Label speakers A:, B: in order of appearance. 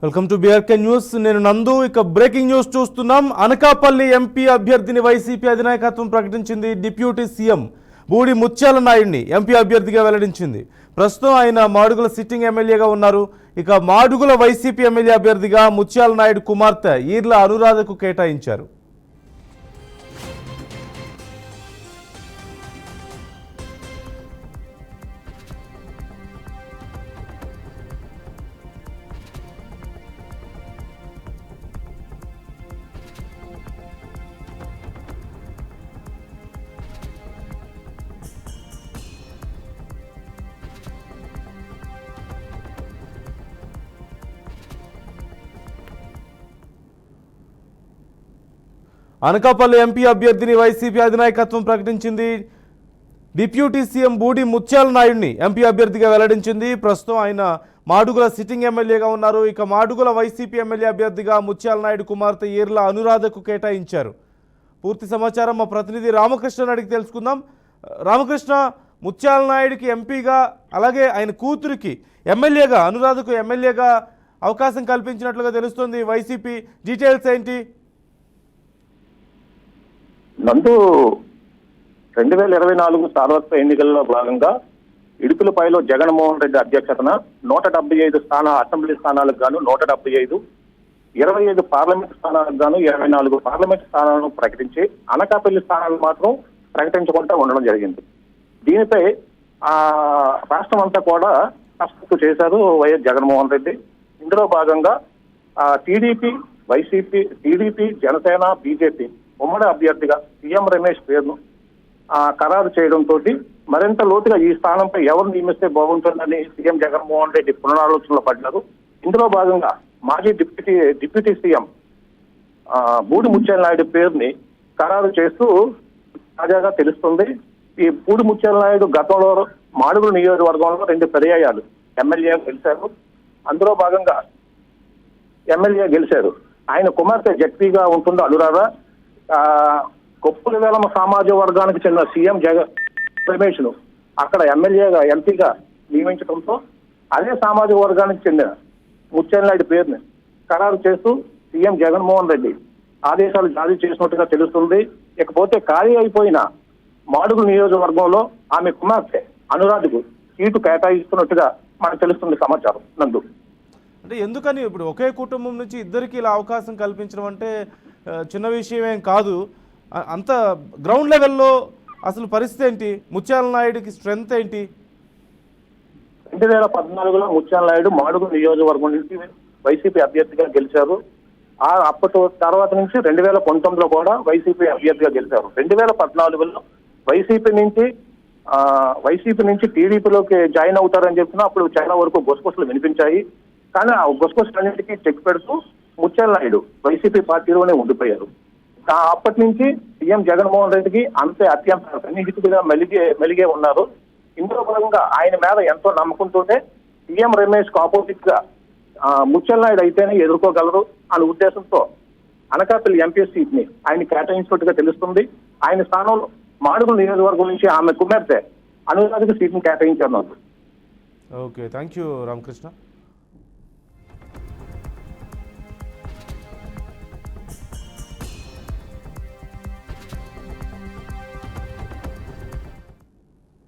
A: Welcome to BRK news. నేను నందు. ఇక బ్రేకింగ్ న్యూస్ చూస్తున్నాం. అనకాపల్లి ఎంపీ అభ్యర్థిని వైసీపీ అధినాయకత్వం ప్రకటించింది. డిప్యూటీ సీఎం బూడి ముత్యాల నాయుడిని ఎంపీ అభ్యర్థిగా వెల్లడించింది. ప్రస్తుతం ఆయన మాడుగుల సిట్టింగ్ ఎమ్మెల్యేగా ఉన్నారు. ఇక మాడుగుల వైసీపీ ఎమ్మెల్యే అభ్యర్థిగా ముత్యాల నాయుడు కుమార్తె ఈర్ల అనురాధకు కేటాయించారు. అనకాపల్లి ఎంపీ అభ్యర్థిని వైసీపీ అధినాయకత్వం ప్రకటించింది. డిప్యూటీ సీఎం బూడి ముత్యాల నాయుడిని ఎంపీ అభ్యర్థిగా వెల్లడించింది. ప్రస్తుతం ఆయన మాడుగుల సిట్టింగ్ ఎమ్మెల్యేగా ఉన్నారు. ఇక మాడుగుల వైసీపీ ఎమ్మెల్యే అభ్యర్థిగా ముత్యాల నాయుడు కుమార్తె ఈర్ల అనురాధకు కేటాయించారు. పూర్తి సమాచారం మా ప్రతినిధి రామకృష్ణ అడిగి తెలుసుకుందాం. రామకృష్ణ, ముత్యాల నాయుడికి ఎంపీగా అలాగే ఆయన కూతురికి ఎమ్మెల్యేగా అనురాధకు ఎమ్మెల్యేగా అవకాశం కల్పించినట్లుగా తెలుస్తోంది. వైసీపీ డీటెయిల్స్ ఏంటి?
B: నందు 2024 సార్వత్రిక ఎన్నికల్లో భాగంగా ఇడుపులపైలో జగన్మోహన్ రెడ్డి అధ్యక్షతన 175 అసెంబ్లీ స్థానాలకు గాను 175, 25 పార్లమెంట్ స్థానాలకు గాను 24 పార్లమెంట్ స్థానాలను ప్రకటించి అనకాపల్లి స్థానాలు మాత్రం ప్రకటించకుండా ఉండడం జరిగింది. దీనిపై రాష్ట్రం అంతా కూడా కసరత్తు చేశారు వైఎస్ జగన్మోహన్ రెడ్డి. ఇందులో భాగంగా TDP, YCP, TDP, Janasena, BJP ఉమ్మడి అభ్యర్థిగా సీఎం రమేష్ పేరును ఖరారు చేయడంతో మరింత లోతుగా ఈ స్థానంపై ఎవరు నియమిస్తే బాగుంటుందని సీఎం జగన్మోహన్ రెడ్డి పునరాలోచనలో పడ్డారు. ఇందులో భాగంగా మాజీ డిప్యూటీ సీఎం బూడి ముత్యాల నాయుడు పేరుని ఖరారు చేస్తూ తాజాగా తెలుస్తుంది. ఈ బూడి ముత్యాల నాయుడు గతంలో మాడుగుల నియోజకవర్గంలో 2 పర్యాయాలు ఎమ్మెల్యే గెలిచారు. అందులో భాగంగా ఎమ్మెల్యే గెలిచారు. ఆయన కుమార్తె జడ్పీగా ఉంటుందో అనురాధ కొప్పుల వేలమ సామాజిక వర్గానికి చెందిన సీఎం రమేష్ ను అక్కడ ఎమ్మెల్యేగా ఎంపీగా నియమించడంతో అదే సామాజిక వర్గానికి చెందిన ముత్యాల నాయుడు పేరుని ఖరారు చేస్తూ సీఎం జగన్మోహన్ రెడ్డి ఆదేశాలు జారీ చేసినట్టుగా తెలుస్తుంది. ఇకపోతే ఖాళీ అయిపోయిన మాడుగుల నియోజకవర్గంలో ఆమె కుమార్తె అనురాధకు సీటు కేటాయిస్తున్నట్టుగా మనకు తెలుస్తుంది సమాచారం. నందు,
A: అంటే ఎందుకని ఇప్పుడు ఒకే కుటుంబం నుంచి ఇద్దరికి ఇలా అవకాశం కల్పించడం అంటే చిన్న విషయం ఏం కాదు. అంత గ్రౌండ్ లెవెల్లో అసలు పరిస్థితి ఏంటి? ముత్యాల నాయుడికి స్ట్రెంగ్త్ ఏంటి?
B: 2014లో ముత్యాల నాయుడు మాడుగుల నియోజకవర్గం నుంచి వైసీపీ అభ్యర్థిగా గెలిచారు. అప్పటి తర్వాత నుంచి 2019లో కూడా వైసీపీ అభ్యర్థిగా గెలిచారు. 2014లో వైసీపీ నుంచి టీడీపీలోకి జాయిన్ అవుతారని చెప్పినా అప్పుడు చాలా వరకు గుసగుసలు వినిపించాయి. కానీ ఆ గుసగుసలన్నింటికీ చెక్ పెడుతూ ముత్యాల నాయుడు వైసీపీ పార్టీలోనే ఉండిపోయారు. అప్పటి నుంచి సీఎం జగన్మోహన్ రెడ్డికి అత్యంత సన్నిహితుడిగా మెలిగే ఉన్నారు. ఇందులో భాగంగా ఆయన మీద ఎంతో నమ్మకంతోనే సీఎం రమేష్ కు ఆపోజిట్ గా ముత్యాల నాయుడు అయితేనే ఎదుర్కోగలరు అనే ఉద్దేశంతో అనకాపల్లి ఎంపీ సీట్ ని ఆయన కేటాయించినట్టుగా తెలుస్తుంది. ఆయన స్థానంలో మాడుగుల నియోజకవర్గం నుంచి ఆమె కుమార్తె అనురాధకు సీట్ ని కేటాయించారు.
A: Okay, thank you Ramakrishna.